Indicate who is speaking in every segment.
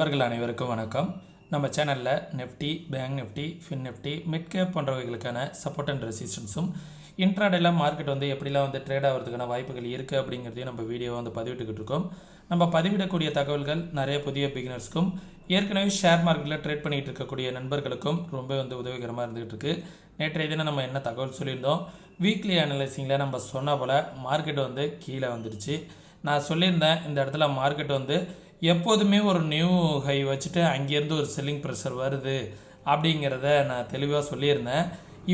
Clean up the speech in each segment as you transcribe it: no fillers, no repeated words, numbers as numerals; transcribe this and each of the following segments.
Speaker 1: நண்பர்கள் அனைவருக்கும் வணக்கம். நம்ம சேனலில் Nifty, bank Nifty, fin Nifty, mid cap போன்றவைகளுக்கான சப்போர்ட் அண்ட் ரெசிஸ்டன்ஸும் இன்ட்ராடேல மார்க்கெட் எப்படிலாம் ட்ரேட் ஆகிறதுக்கான வாய்ப்புகள் இருக்குது அப்படிங்கிறதையும் நம்ம வீடியோ பதிவிட்டுக்கிட்டு இருக்கோம். நம்ம பதிவிடக்கூடிய தகவல்கள் நிறைய புதிய பிகினர்ஸ்க்கும் ஏற்கனவே ஷேர் மார்க்கெட்டில் ட்ரேட் பண்ணிகிட்டு இருக்கக்கூடிய நண்பர்களுக்கும் ரொம்ப உதவிகரமாக இருந்துகிட்டு இருக்கு. நேற்றைய தினம் நம்ம என்ன தகவல் சொல்லியிருந்தோம், வீக்லி அனலைசிங்கில் நம்ம சொன்ன போல் மார்க்கெட் கீழே வந்துடுச்சு. நான் சொல்லியிருந்தேன் இந்த இடத்துல மார்க்கெட் எப்போதுமே ஒரு நியூ ஹை வச்சுட்டு அங்கேருந்து ஒரு செல்லிங் ப்ரெஷர் வருது அப்படிங்கிறத நான் தெளிவாக சொல்லியிருந்தேன்.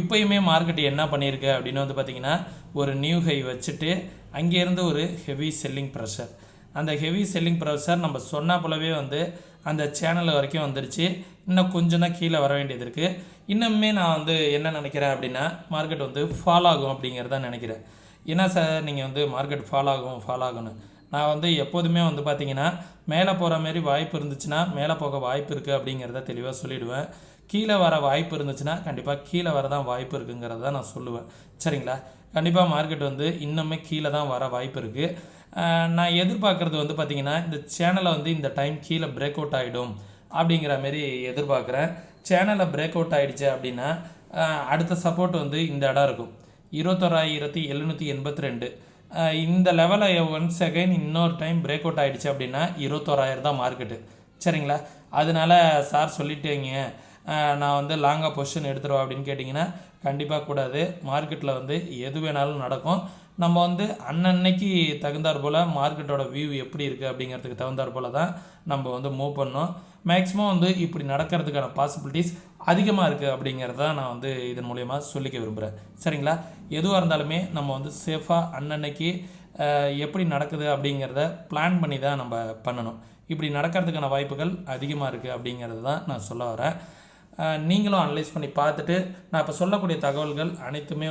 Speaker 1: இப்போயுமே மார்க்கெட் என்ன பண்ணியிருக்கு அப்படின்னு பார்த்திங்கன்னா, ஒரு நியூ ஹை வச்சுட்டு அங்கேருந்து ஒரு ஹெவி செல்லிங் ப்ரெஷர், அந்த ஹெவி செல்லிங் ப்ரெஷர் நம்ம சொன்ன போலவே அந்த சேனல் வரைக்கும் வந்துருச்சு. இன்னும் கொஞ்சம் தான் கீழே வர வேண்டியது இருக்குது. இன்னுமே நான் என்ன நினைக்கிறேன் அப்படின்னா, மார்க்கெட் ஃபால் ஆகும் அப்படிங்கிறத நினைக்கிறேன். ஏன்னா சார் நீங்கள் மார்க்கெட் ஃபால் ஆகும்னு நான் எப்போதுமே பார்த்திங்கன்னா, மேலே போகிற மாரி வாய்ப்பு இருந்துச்சுன்னா மேலே போக வாய்ப்பு இருக்குது அப்படிங்கிறத தெளிவாக சொல்லிவிடுவேன். கீழே வர வாய்ப்பு இருந்துச்சுன்னா கண்டிப்பாக கீழே வர தான் வாய்ப்பு இருக்குங்கிறத நான் சொல்லுவேன். சரிங்களா? கண்டிப்பாக மார்க்கெட் இன்னுமே கீழே தான் வர வாய்ப்பு இருக்குது. நான் எதிர்பார்க்குறது பார்த்திங்கன்னா, இந்த சேனலை இந்த டைம் கீழே பிரேக் அவுட் ஆகிடும் அப்படிங்கிற மாரி எதிர்பார்க்குறேன். சேனலை பிரேக் அவுட் ஆகிடுச்சு அப்படின்னா அடுத்த சப்போர்ட் இந்த இடம் இருக்கும் 21,782. இந்த லெவலில் ஒன்ஸ் அகைன் இன்னொரு டைம் பிரேக் அவுட் ஆகிடுச்சு அப்படின்னா 21,000 தான் மார்க்கெட்டு. சரிங்களா? அதனால சார் சொல்லிட்டேங்க நான் லாங்காக பொசிஷன் எடுத்துருவோம் அப்படின்னு கேட்டிங்கன்னா கண்டிப்பாக கூடாது. மார்க்கெட்டில் எது வேணாலும் நடக்கும். நம்ம அன்னன்னைக்கு தகுந்தாற் போல் மார்க்கெட்டோட வியூ எப்படி இருக்குது அப்படிங்கிறதுக்கு தகுந்தாற் போல் தான் நம்ம மூவ் பண்ணோம். மேக்ஸிமம் இப்படி நடக்கிறதுக்கான பாசிபிலிட்டிஸ் அதிகமாக இருக்குது அப்படிங்கிறத நான் இதன் மூலயமா சொல்லிக்க விரும்புகிறேன். சரிங்களா? எதுவாக இருந்தாலுமே நம்ம சேஃபாக அன்னன்னைக்கு எப்படி நடக்குது அப்படிங்கிறத பிளான் பண்ணி தான் நம்ம பண்ணணும். இப்படி நடக்கிறதுக்கான வாய்ப்புகள் அதிகமாக இருக்குது அப்படிங்கிறது தான் நான் சொல்ல வரேன். நீங்களும் அனலைஸ் பண்ணி பார்த்துட்டு, நான் இப்போ சொல்லக்கூடிய தகவல்கள் அனைத்துமே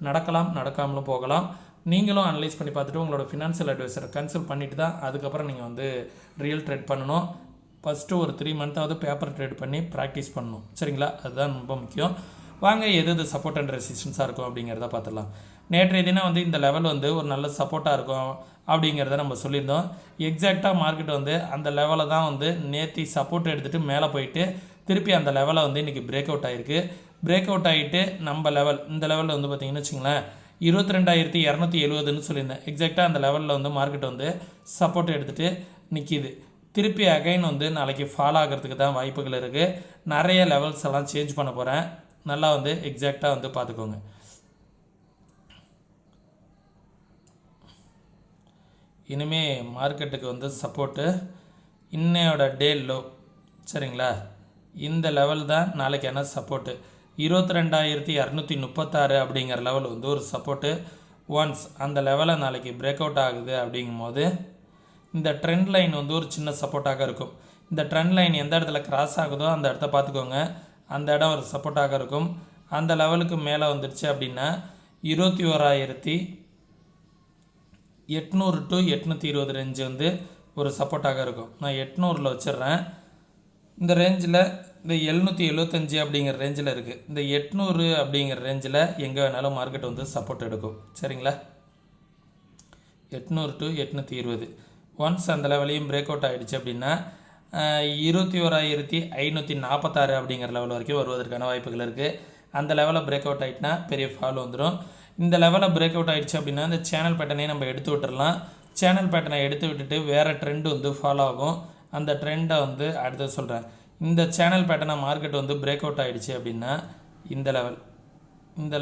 Speaker 1: நடக்கலாம், நடக்காமலும் போகலாம். நீங்களும் அனலைஸ் பண்ணி பார்த்துட்டு உங்களோட ஃபினான்ஷியல் அட்வைசரை கன்சல்ட் பண்ணிவிட்டு தான் அதுக்கப்புறம் நீங்கள் ரியல் ட்ரேட் பண்ணணும். ஃபஸ்ட்டு ஒரு 3 மந்த்தாவது பேப்பர் ட்ரேட் பண்ணி ப்ராக்டிஸ் பண்ணணும். சரிங்களா? அதுதான் ரொம்ப முக்கியம். வாங்க எது சப்போர்ட் அண்ட் ரெசிஸ்டன்ஸாக இருக்கும் அப்படிங்கிறத பார்த்துடலாம். நேற்றைய தினம் இந்த லெவல் ஒரு நல்ல சப்போர்ட்டாக இருக்கும் அப்படிங்கிறத நம்ம சொல்லியிருந்தோம். எக்ஸாக்டாக மார்க்கெட் அந்த லெவலை தான் நேற்று சப்போர்ட் எடுத்துகிட்டு மேலே போயிட்டு திருப்பி அந்த லெவலை இன்றைக்கி பிரேக் அவுட் ஆகிருக்கு. பிரேக் அவுட் ஆகிட்டு நம்ம லெவல் இந்த லெவலில் பார்த்திங்கன்னு வச்சுங்களேன் 22,270ன்னு சொல்லியிருந்தேன். எக்ஸாக்டாக அந்த லெவலில் மார்க்கெட் சப்போர்ட் எடுத்துகிட்டு நிற்கிது. திருப்பி அகைன் நாளைக்கு ஃபால் ஆகிறதுக்கு தான் வாய்ப்புகள் இருக்குது. நிறைய லெவல்ஸ் எல்லாம் சேஞ்ச் பண்ண போகிறேன். நல்லா எக்ஸாக்டாக பார்த்துக்கோங்க. இனிமேல் மார்க்கெட்டுக்கு சப்போர்ட்டு இன்னையோட டே லோ. சரிங்களா? இந்த லெவல் தான் நாளைக்கான சப்போர்ட்டு 22,236 அப்படிங்கிற லெவல் ஒரு சப்போர்ட்டு. ஒன்ஸ் அந்த லெவலை நாளைக்கு பிரேக் அவுட் ஆகுது அப்படிங்கும்போது இந்த ட்ரெண்ட் லைன் ஒரு சின்ன சப்போர்ட்டாக இருக்கும். இந்த ட்ரெண்ட் லைன் எந்த இடத்துல கிராஸ் ஆகுதோ அந்த இடத்த பார்த்துக்கோங்க. அந்த இடம் ஒரு சப்போர்ட்டாக இருக்கும். அந்த லெவலுக்கு மேலே வந்துடுச்சு அப்படின்னா 21,800 to 820 ரேஞ்சு ஒரு சப்போர்ட்டாக இருக்கும். நான் 800ல் வச்சிடுறேன். இந்த ரேஞ்சில் இந்த 775 அப்படிங்கிற ரேஞ்சில் இருக்குது. இந்த 800 அப்படிங்கிற ரேஞ்சில் எங்கே வேணாலும் மார்க்கெட் சப்போர்ட் எடுக்கும். சரிங்களா? 800 to 820 ஒன்ஸ் அந்த லெவலையும் பிரேக் அவுட் ஆகிடுச்சு அப்படின்னா 21,546 அப்படிங்கிற லெவல் வரைக்கும் வருவதற்கான வாய்ப்புகள் இருக்குது. அந்த லெவலில் பிரேக் அவுட் ஆகிட்டுனா பெரிய ஃபால் வந்துடும். இந்த லெவலில் பிரேக் அவுட் ஆகிடுச்சு அப்படின்னா இந்த சேனல் பேட்டர்னையும் நம்ம எடுத்து விட்டுடலாம். சேனல் பேட்டர்னை எடுத்து விட்டுட்டு வேறு ட்ரெண்டு ஃபாலோ ஆகும். அந்த ட்ரெண்டை அடுத்து சொல்கிறேன். இந்த சேனல் பேட்டர்னை மார்க்கெட் பிரேக் அவுட் ஆகிடுச்சு அப்படின்னா இந்த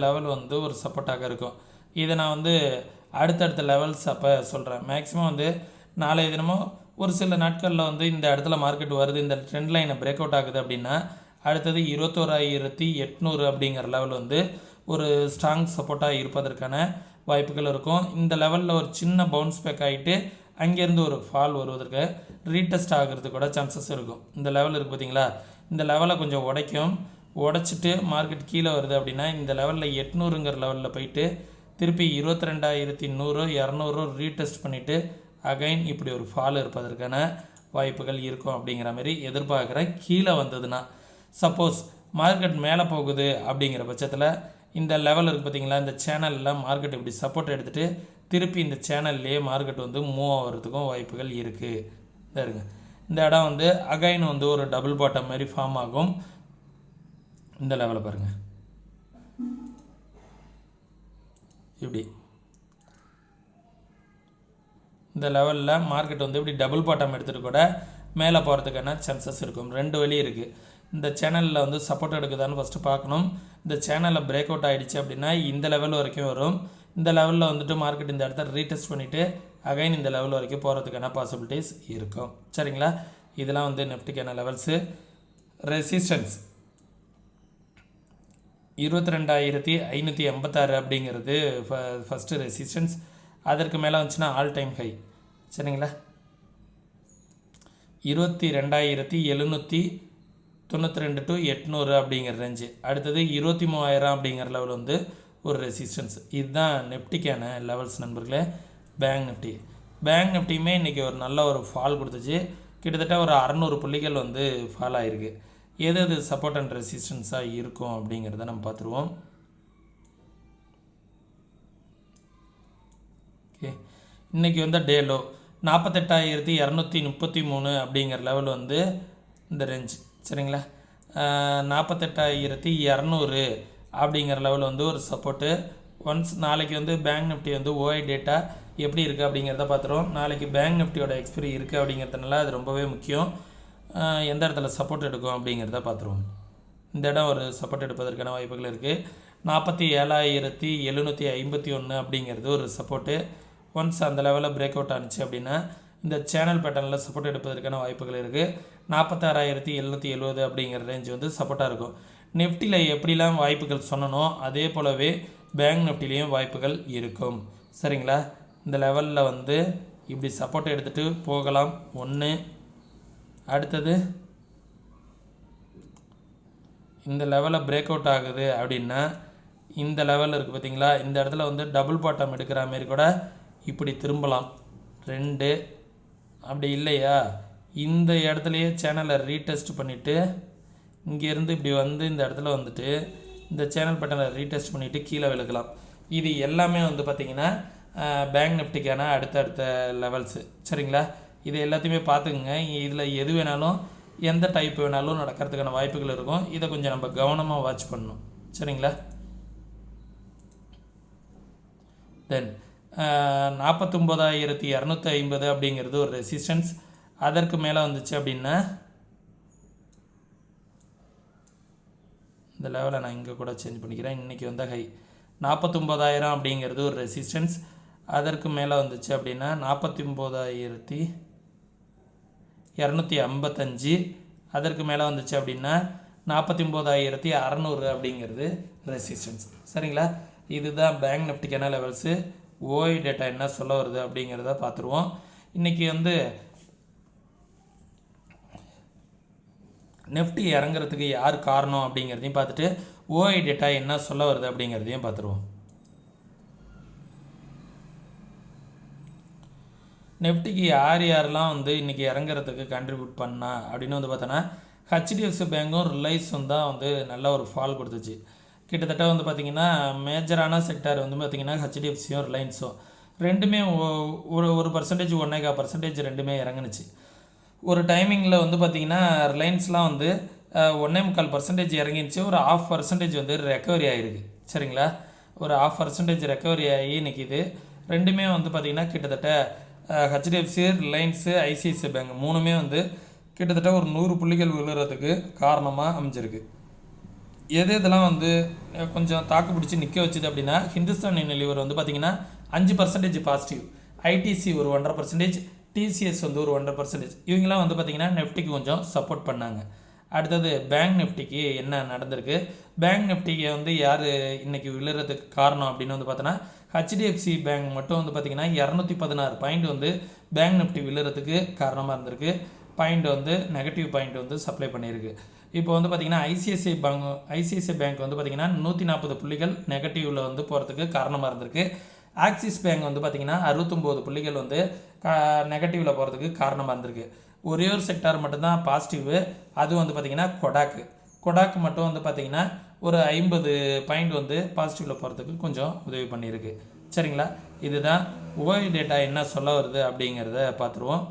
Speaker 1: லெவல் ஒரு சப்போர்ட்டாக இருக்கும். இதை நான் அடுத்தடுத்த லெவல்ஸ் அப்போ சொல்கிறேன். மேக்ஸிமம் நாளைய தினமும் ஒரு சில நாட்களில் இந்த இடத்துல மார்க்கெட் வருது, இந்த ட்ரெண்ட் லைனை பிரேக் அவுட் ஆகுது அப்படின்னா அடுத்தது 21,800 அப்படிங்கிற லெவல் ஒரு ஸ்ட்ராங் சப்போர்ட்டாக இருப்பதற்கான வாய்ப்புகள் இருக்கும். இந்த லெவலில் ஒரு சின்ன பவுன்ஸ் பேக் ஆகிட்டு அங்கேருந்து ஒரு ஃபால் வருவதற்கு ரீடெஸ்ட் ஆகிறதுக்கு கூட சான்சஸ் இருக்கும். இந்த லெவல் இருக்குது பார்த்தீங்களா? இந்த லெவலை கொஞ்சம் உடைச்சிட்டு மார்க்கெட் கீழே வருது அப்படின்னா இந்த லெவலில் 800ங்கிற லெவலில் போயிட்டு திருப்பி 22,100 200 ரீடெஸ்ட் பண்ணிவிட்டு அகைன் இப்படி ஒரு ஃபால் இருப்பதற்கான வாய்ப்புகள் இருக்கும் அப்படிங்கிற மாதிரி எதிர்பார்க்குறேன். கீழே வந்ததுன்னா சப்போஸ் மார்க்கெட் மேலே போகுது அப்படிங்கிற பட்சத்தில் இந்த லெவல் இருக்குது பார்த்தீங்களா, இந்த சேனலில் மார்க்கெட் இப்படி சப்போர்ட் எடுத்துகிட்டு திருப்பி இந்த சேனல்லையே மார்க்கெட் மூவ் ஆகிறதுக்கும் வாய்ப்புகள் இருக்குது. இருங்க இந்த இடம் வந்து அகைன் வந்து ஒரு டபுள் பாட்டம் மாதிரி ஃபார்ம் ஆகும். இந்த லெவலில் பாருங்கள், இப்படி இந்த லெவலில் மார்க்கெட் வந்து இப்படி டபுள் பாட்டம் எடுத்துகிட்டு கூட மேலே போகிறதுக்கான சான்சஸ் இருக்கும். 2 வழி இருக்குது. இந்த சேனலில் வந்து சப்போர்ட் எடுக்குதான்னு ஃபஸ்ட்டு பார்க்கணும். இந்த சேனலில் பிரேக் அவுட் ஆகிடுச்சு அப்படின்னா இந்த லெவல் வரைக்கும் வரும். இந்த லெவலில் வந்துட்டு மார்க்கெட் இந்த இடத்த ரீடெஸ்ட் பண்ணிவிட்டு அகைன் இந்த லெவல் வரைக்கும் போகிறதுக்கான பாசிபிலிட்டிஸ் இருக்கும். சரிங்களா, இதெல்லாம் வந்து நிஃப்டிக்கான லெவல்ஸு. ரெசிஸ்டன்ஸ் 22,586 அப்படிங்கிறது ஃபஸ்ட்டு ரெசிஸ்டன்ஸ். அதற்கு மேலே வந்துச்சுன்னா ஆல் டைம் ஹை. சரிங்களா, 22,792 to 800 அப்படிங்கிற ரேஞ்சு. அடுத்தது 23,000 அப்படிங்கிற லெவல் வந்து ஒரு ரெசிஸ்டன்ஸ். இதுதான் நிஃப்டிக்கான லெவல்ஸ் நண்பர்களே. பேங்க் நிஃப்டியுமே இன்றைக்கி ஒரு நல்ல ஒரு ஃபால் கொடுத்துச்சு. கிட்டத்தட்ட ஒரு 600 புள்ளிகள் வந்து ஃபால் ஆகிருக்கு. எது சப்போர்ட் அண்ட் ரெசிஸ்டன்ஸாக இருக்கும் அப்படிங்கிறத நம்ம பார்த்துருவோம். ஓகே, இன்றைக்கி வந்து டே லோ 48,233 அப்படிங்கிற லெவல் வந்து இந்த ரேஞ்ச். சரிங்களா, 48,200 அப்படிங்கிற லெவல் வந்து ஒரு சப்போர்ட்டு. ஒன்ஸ் நாளைக்கு வந்து பேங்க் நிஃப்டி வந்து ஓஐ டேட்டா எப்படி இருக்குது அப்படிங்கிறத பார்த்துருவோம். நாளைக்கு பேங்க் நிஃப்டியோட எக்ஸ்பிரி இருக்குது அப்படிங்கிறதுனால அது ரொம்பவே முக்கியம். எந்த இடத்துல சப்போர்ட் எடுக்கும் அப்படிங்கிறத பார்த்துருவோம். இந்த இடம் ஒரு சப்போர்ட் எடுப்பதற்கான வாய்ப்புகள் இருக்குது. 47,751 அப்படிங்கிறது ஒரு சப்போர்ட்டு. ஒன்ஸ் அந்த லெவலில் பிரேக் அவுட் ஆனிச்சு அப்படின்னா இந்த சேனல் பேட்டர்னில் சப்போர்ட் எடுப்பதற்கான வாய்ப்புகள் இருக்குது. 46,770 அப்படிங்கிற ரேஞ்ச் வந்து சப்போர்ட்டாக இருக்கும். நிஃப்டியில் எப்படிலாம் வாய்ப்புகள் சொன்னனோ அதே போலவே பேங்க் நிஃப்டிலையும் வாய்ப்புகள் இருக்கும். சரிங்களா, இந்த லெவலில் வந்து இப்படி சப்போர்ட் எடுத்துகிட்டு போகலாம் ஒன்று. அடுத்தது இந்த லெவலில் பிரேக் அவுட் ஆகுது அப்படின்னா இந்த லெவலில் இருக்குது பார்த்தீங்களா, இந்த இடத்துல வந்து டபுள் பாட்டம் எடுக்கிற மாரி கூட இப்படி திரும்பலாம் 2. அப்படி இல்லையா இந்த இடத்துலையே சேனலை ரீடெஸ்ட் பண்ணிவிட்டு இங்கேருந்து இப்படி வந்து இந்த இடத்துல வந்துட்டு இந்த சேனல் பேட்டர்னை ரீடெஸ்ட் பண்ணிவிட்டு கீழே விழுக்கலாம். இது எல்லாமே வந்து பார்த்திங்கன்னா பேங்க் நிஃப்டிக்கான அடுத்தடுத்த லெவல்ஸு. சரிங்களா, இது எல்லாத்தையுமே பார்த்துக்குங்க. இதில் எது வேணாலும் எந்த டைப் வேணாலும் நடக்கிறதுக்கான வாய்ப்புகள் இருக்கும். இதை கொஞ்சம் நம்ம கவனமாக வாட்ச் பண்ணணும். சரிங்களா, தென் 49,250 அப்படிங்கிறது ஒரு ரெசிஸ்டன்ஸ். அதற்கு மேலே வந்துச்சு அப்படின்னா இந்த லெவலை நான் இங்கே கூட சேஞ்ச் பண்ணிக்கிறேன். இன்றைக்கி வந்த ஹை 49,000 அப்படிங்கிறது ஒரு ரெசிஸ்டன்ஸ். அதற்கு மேலே வந்துச்சு அப்படின்னா 49,255. அதற்கு மேலே வந்துச்சு அப்படின்னா 49,600 அப்படிங்கிறது ரெசிஸ்டன்ஸ். சரிங்களா, இதுதான் பேங்க் நிஃப்டிக்கான லெவல்ஸு. ஓஐ டேட்டா என்ன சொல்ல வருது அப்படிங்கிறத பார்த்துருவோம். இன்றைக்கி வந்து நிஃப்டி இறங்குறதுக்கு யார் காரணம் அப்படிங்கிறதையும் பார்த்துட்டு ஓஐ டேட்டா என்ன சொல்ல வருது அப்படிங்கிறதையும் பார்த்துருவோம். நிஃப்டிக்கு யாரெல்லாம் வந்து இன்றைக்கி இறங்குறதுக்கு கண்ட்ரிபியூட் பண்ணா அப்படின்னு வந்து பார்த்தோன்னா ஹெச்டிஎஃப்சி பேங்கும் ரிலையன்ஸும் தான் வந்து நல்ல ஒரு ஃபால் கொடுத்துச்சு. கிட்டத்தட்ட வந்து பார்த்திங்கன்னா மேஜரான செக்டார் வந்து பார்த்திங்கன்னா ஹெச்டிஎஃப்சியும் ரிலையன்ஸும் ரெண்டுமே ஒரு பர்சன்டேஜ் 1.25% ரெண்டுமே இறங்குனுச்சு. ஒரு டைமிங்கில் வந்து பார்த்திங்கன்னா ரிலையன்ஸ்லாம் வந்து 1.25% இறங்கிடுச்சு. ஒரு 0.5% வந்து ரெக்கவரி ஆகிருக்கு. சரிங்களா, ஒரு 0.5% ரெக்கவரி ஆகி நிற்கிது. ரெண்டுமே வந்து பார்த்திங்கன்னா கிட்டத்தட்ட ஹெச்டிஎஃப்சி, ரிலையன்ஸு, ஐசிஐசிஐ பேங்க் மூணுமே வந்து கிட்டத்தட்ட ஒரு 100 புள்ளிகள் விழுறதுக்கு காரணமாக அமைஞ்சிருக்கு. இதெல்லாம் வந்து கொஞ்சம் தாக்கு பிடிச்சி நிற்க வச்சுது அப்படின்னா ஹிந்துஸ்தான் யூனிலிவர் வந்து பார்த்திங்கன்னா 5% பாசிட்டிவ், ஐடிசி ஒரு 1.5%, டிசிஎஸ் வந்து ஒரு 1.5%. இவங்கெல்லாம் வந்து பார்த்திங்கன்னா நிஃப்டிக்கு கொஞ்சம் சப்போர்ட் பண்ணாங்க. அடுத்தது பேங்க் நிஃப்டிக்கு என்ன நடந்திருக்கு, பேங்க் நிஃப்டிக்கு வந்து யார் இன்றைக்கி விழுறதுக்கு காரணம் அப்படின்னு வந்து பார்த்தோன்னா ஹெச்டிஎஃப்சி பேங்க் மட்டும் வந்து பார்த்திங்கன்னா 216 பாயிண்ட் வந்து பேங்க் நிஃப்டி விழுறதுக்கு காரணமாக இருந்திருக்கு. பாயிண்ட் வந்து நெகட்டிவ் பாயிண்ட் வந்து சப்ளை பண்ணியிருக்கு. இப்போ வந்து பார்த்திங்கன்னா ஐசிஐசிஐ பேங்க் வந்து பார்த்திங்கன்னா 140 புள்ளிகள் நெகட்டிவில் வந்து போகிறதுக்கு காரணமாக இருந்திருக்கு. ஆக்சிஸ் பேங்க் வந்து பார்த்திங்கன்னா 69 புள்ளிகள் வந்து நெகட்டிவில் போகிறதுக்கு காரணமாக இருந்திருக்கு. ஒரே ஒரு செக்டார் மட்டும்தான் பாசிட்டிவ், அதுவும் வந்து பார்த்திங்கன்னா கொடாக்கு மட்டும் வந்து பார்த்திங்கன்னா ஒரு 50 பாயிண்ட் வந்து பாசிட்டிவில் போகிறதுக்கு கொஞ்சம் உதவி பண்ணியிருக்கு. சரிங்களா, இதுதான் ஓஐ டேட்டா என்ன சொல்ல வருது அப்படிங்கிறத பார்த்துருவோம்.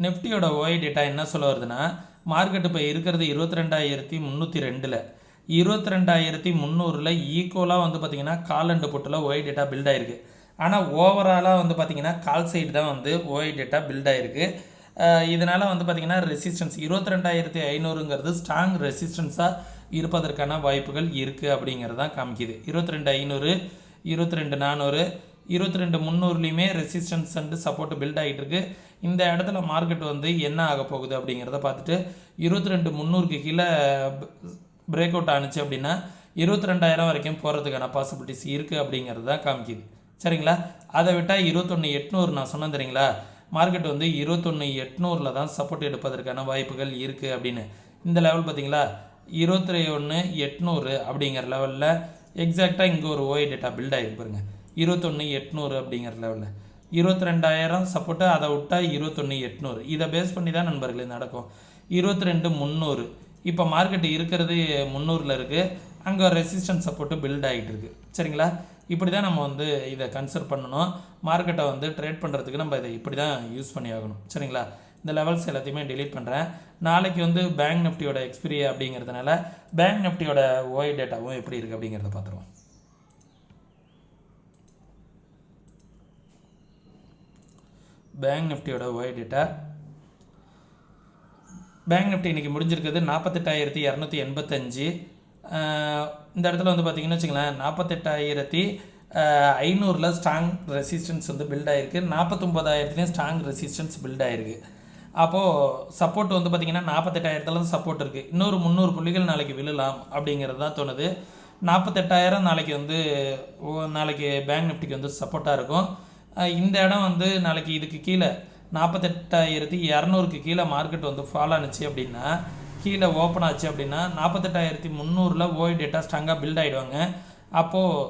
Speaker 1: நிஃப்டியோட ஓஐ டேட்டா என்ன சொல்ல வருதுன்னா, மார்க்கெட் இப்போ இருக்கிறது 22,302ல் 22,300ல் ஈக்குவலாக வந்து பார்த்திங்கன்னா கால் அண்டு புட்டில் ஓஐ டேட்டா பில்ட் ஆகிருக்கு. ஆனால் ஓவராலாக வந்து பார்த்திங்கன்னா கால் சைடு தான் வந்து ஓஐ டேட்டா பில்ட் ஆகிருக்கு. இதனால் வந்து பார்த்திங்கன்னா ரெசிஸ்டன்ஸ் 22,500ங்கிறது ஸ்ட்ராங் ரெசிஸ்டன்ஸாக இருப்பதற்கான வாய்ப்புகள் இருக்குது அப்படிங்கிறது தான் காமிக்குது. 22,500, 22,400, 22,300லையுமே ரெசிஸ்டன்ஸ் அண்டு சப்போர்ட் பில்ட் ஆகிட்டு இருக்கு. இந்த இடத்துல மார்க்கெட் வந்து என்ன ஆக போகுது அப்படிங்கிறத பார்த்துட்டு 22,300க்கு கீழே பிரேக் அவுட் ஆனிச்சு அப்படின்னா 22,000 வரைக்கும் போகிறதுக்கான பாசிபிலிட்டிஸ் இருக்குது அப்படிங்கிறது தான் காமிக்குது. சரிங்களா? அதை விட்டால் 21,800 நான் சொன்னேன் தெரியுங்களா, மார்க்கெட் வந்து 21,800ல் தான் சப்போர்ட் எடுப்பதற்கான வாய்ப்புகள் இருக்குது அப்படின்னு. இந்த லெவல் பார்த்தீங்களா, 21,800 அப்படிங்கிற லெவலில் எக்ஸாக்டாக இங்கே ஒரு ஓஐ டேட்டா பில்ட் ஆகிருக்கு பாருங்க. 21,800 அப்படிங்கிற லெவலில் 22,000 சப்போர்ட்டு, அதை விட்டால் 21,800. இதை பேஸ் பண்ணி தான் நண்பர்களே நடக்கும். 22,300 இப்போ மார்க்கெட் இருக்கிறது 300ல் இருக்குது. அங்கே ரெசிஸ்டன்ஸ் சப்போர்ட்டு பில்ட் ஆகிட்டு இருக்குது. சரிங்களா? இப்படி தான் நம்ம வந்து இதை கன்சிடர் பண்ணணும். மார்க்கெட்டை வந்து ட்ரேட் பண்ணுறதுக்கு நம்ம இதை இப்படி தான் யூஸ் பண்ணி ஆகணும். சரிங்களா? இந்த லெவல்ஸ் எல்லாத்தையுமே டிலீட் பண்ணுறேன். நாளைக்கு வந்து பேங்க் நிஃப்டியோட எக்ஸ்பிரி அப்படிங்கிறதுனால பேங்க் நிஃப்டியோட ஓஐ டேட்டாவும் எப்படி இருக்குது அப்படிங்கிறத பார்த்துருவோம். பேங்க் நிஃப்டியோட ஓஐ டேட்டா, பேங்க் நிஃப்டி இன்றைக்கி முடிஞ்சிருக்குது 48,285. இந்த இடத்துல வந்து பார்த்திங்கன்னு வச்சுங்களேன், 48,500ல் ஸ்ட்ராங் ரெசிஸ்டன்ஸ் வந்து பில்ட் ஆகிருக்கு. 49,000லேயும் ஸ்ட்ராங் ரெசிஸ்டன்ஸ் பில்ட் ஆகிருக்கு. அப்போது சப்போர்ட் வந்து பார்த்திங்கன்னா 48,000ல் சப்போர்ட் இருக்குது. இன்னொரு 300 புள்ளிகள் நாளைக்கு விழலாம் அப்படிங்கிறது தான் தோணுது. 48,000 நாளைக்கு வந்து நாளைக்கு பேங்க் நிஃப்டிக்கு வந்து சப்போர்ட்டாக இருக்கும். இந்த இடம் வந்து நாளைக்கு இதுக்கு கீழே 48,200க்கு கீழே மார்க்கெட் வந்து ஃபால் ஆனிச்சு அப்படின்னா, கீழே ஓப்பன் ஆச்சு அப்படின்னா 48,300ல் ஓஐ டேட்டா ஸ்ட்ராங்காக பில்ட் ஆகிடுவாங்க. அப்போது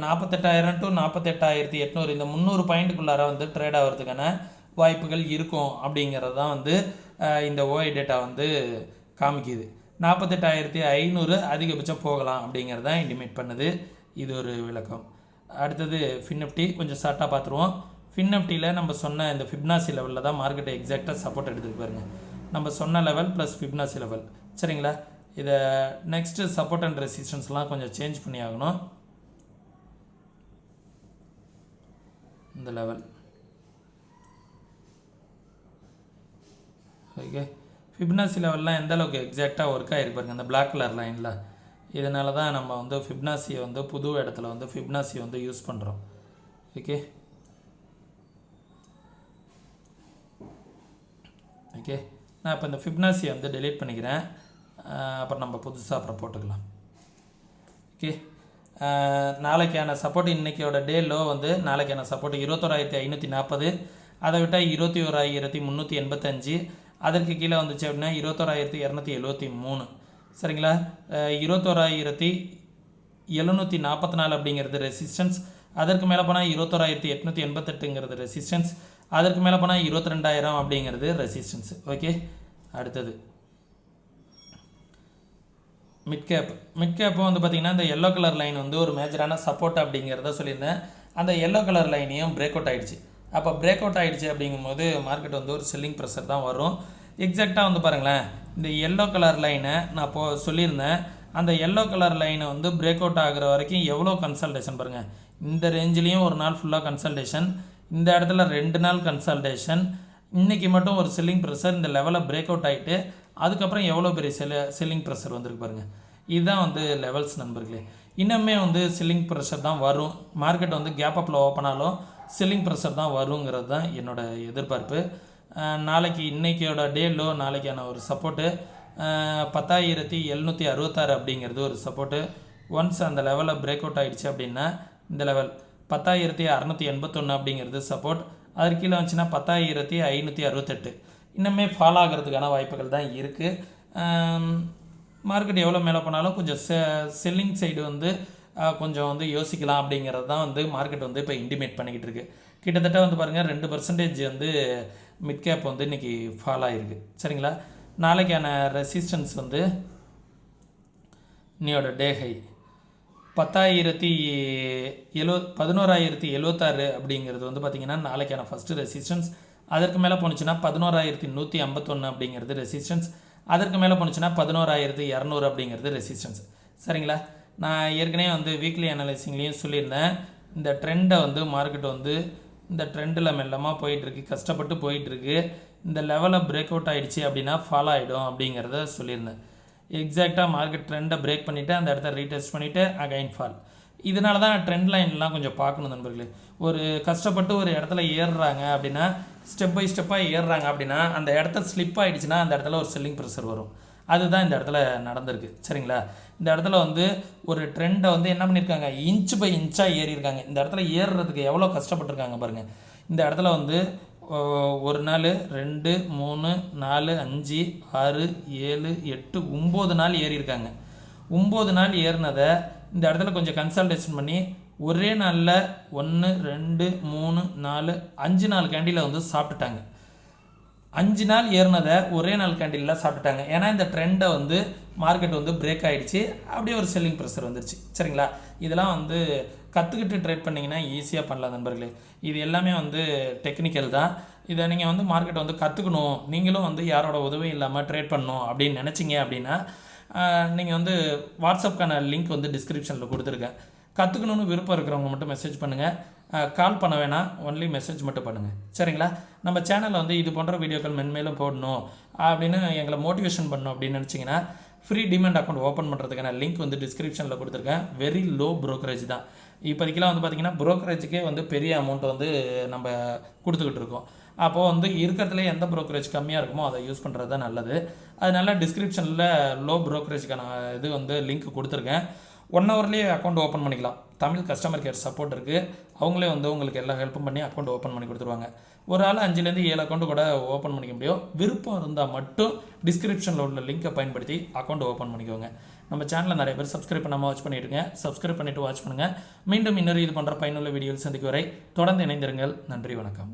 Speaker 1: 48,000 to 48,800 இந்த 300 பாயிண்ட்டுக்குள்ளார வந்து ட்ரேட் ஆகிறதுக்கான வாய்ப்புகள் இருக்கும் அப்படிங்கிறது தான் வந்து இந்த ஓஐ டேட்டா வந்து காமிக்குது. 48,500 அதிகபட்சம் போகலாம் அப்படிங்கிறது தான் இண்டிமேட் பண்ணுது. இது ஒரு விளக்கம். அடுத்தது ஃபின்னிஃப்டி கொஞ்சம் ஷார்ட்டாக பார்த்துருவோம். ஃபின்னிஃப்டியில் நம்ம சொன்ன இந்த ஃபிப்னாசி லெவலில் தான் மார்க்கெட்டை எக்ஸாக்டாக சப்போர்ட் எடுத்துகிட்டு பாருங்க. நம்ம சொன்ன லெவல் ப்ளஸ் ஃபிப்னாசி லெவல். சரிங்களா? இதை நெக்ஸ்ட்டு சப்போர்ட் அண்ட் ரெசிஸ்டன்ஸ்லாம் கொஞ்சம் சேஞ்ச் பண்ணி ஆகணும். இந்த லெவல் ஓகே. ஃபிப்னாசி லெவல்லாம் எந்த அளவுக்கு எக்ஸாக்டாக ஒர்க் ஆகிருக்கு பாருங்க, அந்த பிளாக் கலர் லைனில். இதனால தான் நம்ம வந்து ஃபிப்னாசியை வந்து புது இடத்துல வந்து ஃபிப்னாசி வந்து யூஸ் பண்ணுறோம். ஓகே ஓகே நான் இப்போ இந்த ஃபிப்னாசியை வந்து டெலீட் பண்ணிக்கிறேன். அப்புறம் நம்ம புதுசாக அப்புறம் போட்டுக்கலாம். ஓகே, நாளைக்கான சப்போர்ட் இன்றைக்கியோட டே லோ வந்து நாளைக்கான சப்போர்ட் 21,540. அதை விட்டால் 21,385. அதற்கு கீழே வந்துச்சு அப்படின்னா 21,273. சரிங்களா? 21,744 அப்படிங்கிறது ரெசிஸ்டன்ஸ். அதற்கு மேலே போனால் 21,888ங்கிறது ரெசிஸ்டன்ஸ். அதற்கு மேலே போனால் 22,000 அப்படிங்கிறது ரெசிஸ்டன்ஸ். ஓகே, அடுத்தது மிட் கேப்பும் வந்து பார்த்திங்கன்னா இந்த எல்லோ கலர் லைன் வந்து ஒரு மேஜரான சப்போர்ட் அப்படிங்கிறத சொல்லியிருந்தேன். அந்த எல்லோ கலர் லைனையும் பிரேக் அவுட் ஆகிடுச்சு. அப்போ பிரேக் அவுட் ஆகிடுச்சு அப்படிங்கும்போது மார்க்கெட் வந்து ஒரு செல்லிங் ப்ரெஷர் தான் வரும். எக்ஸாக்டாக வந்து பாருங்களேன், இந்த எல்லோ கலர் லைனை நான் இப்போது சொல்லியிருந்தேன். அந்த எல்லோ கலர் லைனை வந்து பிரேக் அவுட் ஆகிற வரைக்கும் எவ்வளோ கன்சல்டேஷன் பாருங்கள். இந்த ரேஞ்சிலையும் ஒரு நாள் ஃபுல்லாக கன்சல்டேஷன், இந்த இடத்துல 2 நாள் கன்சல்டேஷன். இன்றைக்கி மட்டும் ஒரு செல்லிங் ப்ரெஷர் இந்த லெவலில் பிரேக் அவுட் ஆகிட்டு அதுக்கப்புறம் எவ்வளோ பெரிய செல்லிங் ப்ரெஷர் வந்திருக்கு பாருங்கள். இதுதான் வந்து லெவல்ஸ் நண்பர்களே. இன்னுமே வந்து செல்லிங் ப்ரெஷர் தான் வரும். மார்க்கெட் வந்து கேப் அப்பில் ஓப்பனாலும் செல்லிங் ப்ரெஷர் தான் வருங்கிறது தான் என்னோடய எதிர்பார்ப்பு. நாளைக்கு இன்றைக்கியோட டே லோ நாளைக்கான ஒரு சப்போர்ட்டு 10,766 அப்படிங்கிறது ஒரு சப்போர்ட்டு. ஒன்ஸ் அந்த லெவலில் பிரேக் அவுட் ஆகிடுச்சு அப்படின்னா இந்த லெவல் 10,681 அப்படிங்கிறது சப்போர்ட். அதற்கு கீழே வந்துச்சுன்னா 10,568. இன்னுமே ஃபாலோ ஆகிறதுக்கான வாய்ப்புகள் தான் இருக்குது. மார்க்கெட் எவ்வளோ மேலே போனாலும் கொஞ்சம் செல்லிங் சைடு வந்து கொஞ்சம் வந்து யோசிக்கலாம் அப்படிங்கிறது தான் வந்து மார்க்கெட் வந்து இப்போ இண்டிமேட் பண்ணிக்கிட்டு இருக்குது. கிட்டத்தட்ட வந்து பாருங்கள் 2% வந்து மிட் கேப் வந்து இன்றைக்கி ஃபால் ஆகிருக்கு. சரிங்களா? நாளைக்கான ரெசிஸ்டன்ஸ் வந்து இன்னையோட டே ஹை 11,076 அப்படிங்கிறது வந்து பார்த்திங்கன்னா நாளைக்கான ஃபஸ்ட்டு ரெசிஸ்டன்ஸ். அதற்கு மேலே போணுச்சுன்னா 11,151 அப்படிங்கிறது ரெசிஸ்டன்ஸ். அதற்கு மேலே போணுச்சுன்னா 11,200 அப்படிங்கிறது ரெசிஸ்டன்ஸ். சரிங்களா? நான் ஏற்கனவே வந்து வீக்லி அனலைசிங்லேயும் சொல்லியிருந்தேன், இந்த ட்ரெண்டை வந்து மார்க்கெட் வந்து இந்த ட்ரெண்டில் மெல்லமாக போயிட்டுருக்கு, கஷ்டப்பட்டு போயிட்டுருக்கு. இந்த லெவலில் பிரேக் அவுட் ஆகிடுச்சு அப்படின்னா ஃபாலோ ஆகிடும் அப்படிங்கிறத சொல்லியிருந்தேன். எக்ஸாக்டாக மார்க்கெட் ட்ரெண்டை பிரேக் பண்ணிவிட்டு அந்த இடத்த ரீடெஸ்ட் பண்ணிவிட்டு அகைன் ஃபால். இதனால தான் ட்ரெண்ட் லைன்லாம் கொஞ்சம் பார்க்கணும் நண்பர்களே. ஒரு கஷ்டப்பட்டு ஒரு இடத்துல ஏறுறாங்க அப்படின்னா, ஸ்டெப் பை ஸ்டெப்பாக ஏறுறாங்க அப்படின்னா, அந்த இடத்த ஸ்லிப் ஆகிடுச்சுன்னா அந்த இடத்துல ஒரு செல்லிங் ப்ரெஷர் வரும். அதுதான் இந்த இடத்துல நடந்திருக்கு. சரிங்களா? இந்த இடத்துல வந்து ஒரு ட்ரெண்டை வந்து என்ன பண்ணியிருக்காங்க, இன்ச் பை இன்ச்சாக ஏறியிருக்காங்க. இந்த இடத்துல ஏறுறதுக்கு எவ்வளோ கஷ்டப்பட்டுருக்காங்க பாருங்கள். இந்த இடத்துல வந்து ஒரு நாள் 2 3 4 5 6 7 8 9 நாள் ஏறியிருக்காங்க. 9 நாள் ஏறினதை இந்த இடத்துல கொஞ்சம் கன்சல்டேஷன் பண்ணி ஒரே நாளில் 1 2 3 4 5 நாள் கேண்டில் வந்து சாப்பிட்டுட்டாங்க. 5 நாள் ஏறினதை ஒரே நாள் கேண்டிலில் சாப்பிட்டுட்டாங்க. ஏன்னா இந்த ட்ரெண்டை வந்து மார்க்கெட் வந்து பிரேக் ஆகிடுச்சு, அப்படியே ஒரு செல்லிங் ப்ரெஷர் வந்துருச்சு. சரிங்களா? இதெல்லாம் வந்து கற்றுக்கிட்டு ட்ரேட் பண்ணிங்கன்னா ஈஸியாக பண்ணலாம் நண்பர்களே. இது எல்லாமே வந்து டெக்னிக்கல் தான். இதை நீங்கள் வந்து மார்க்கெட்டை வந்து கற்றுக்கணும், நீங்களும் வந்து யாரோட உதவியும் இல்லாமல் ட்ரேட் பண்ணணும் அப்படின்னு நினச்சிங்க அப்படின்னா, நீங்கள் வந்து வாட்ஸ்அப்க்கான லிங்க் வந்து டிஸ்கிரிப்ஷனில் கொடுத்துருக்கேன். கற்றுக்கணுன்னு விருப்பம் இருக்கிறவங்க மட்டும் மெசேஜ் பண்ணுங்கள். கால் பண்ண வேணாம், ஒன்லி மெசேஜ் மட்டும் பண்ணுங்கள். சரிங்களா? நம்ம சேனலில் வந்து இது போன்ற வீடியோக்கள் மென்மேலும் போடணும் அப்படின்னு எங்களை மோட்டிவேஷன் பண்ணணும் அப்படின்னு நினச்சிங்கன்னா, ஃப்ரீ டிமெண்ட் அக்கௌண்ட் ஓப்பன் பண்ணுறதுக்கான லிங்க் வந்து டிஸ்கிரிப்ஷனில் கொடுத்துருக்கேன். வெரி லோ ப்ரோக்கரேஜ் தான். இப்போதைக்கெல்லாம் வந்து பார்த்திங்கன்னா ப்ரோக்கரேஜுக்கே வந்து பெரிய அமௌண்ட் வந்து நம்ம கொடுத்துக்கிட்டு இருக்கோம். அப்போது வந்து இருக்கிறதுல எந்த ப்ரோக்கரேஜ் கம்மியாக இருக்குமோ அதை யூஸ் பண்ணுறது தான் நல்லது. அதனால டிஸ்கிரிப்ஷனில் லோ ப்ரோக்கரேஜுக்கான இது வந்து லிங்க் கொடுத்துருக்கேன். 1 ஹவர்லேயே அக்கௌண்ட் ஓப்பன் பண்ணிக்கலாம். தமிழ் கஸ்டமர் கேர் சப்போர்ட் இருக்குது. அவங்களே வந்து உங்களுக்கு எல்லா ஹெல்ப்பும் பண்ணி அக்கௌண்ட் ஓப்பன் பண்ணி கொடுத்துருவாங்க. ஒரு ஆள் 5லேருந்து 7 அக்கௌண்ட் கூட ஓப்பன் பண்ணிக்க முடியும். விருப்பம் இருந்தால் மட்டும் டிஸ்கிரிப்ஷனில் உள்ள லிங்கை பயன்படுத்தி அக்கௌண்ட் ஓப்பன் பண்ணிக்கோங்க. நம்ம சேனலில் நிறைய பேர் சப்ஸ்கிரைப் பண்ணாமல் வாட்ச் பண்ணிவிடுங்க. சப்ஸ்கிரைப் பண்ணிவிட்டு வாட்ச் பண்ணுங்கள். மீண்டும் இன்னொரு இது போன்ற பயனுள்ள வீடியோவில் சந்திக்கும் வரை தொடர்ந்து இணைந்திருங்கள். நன்றி, வணக்கம்.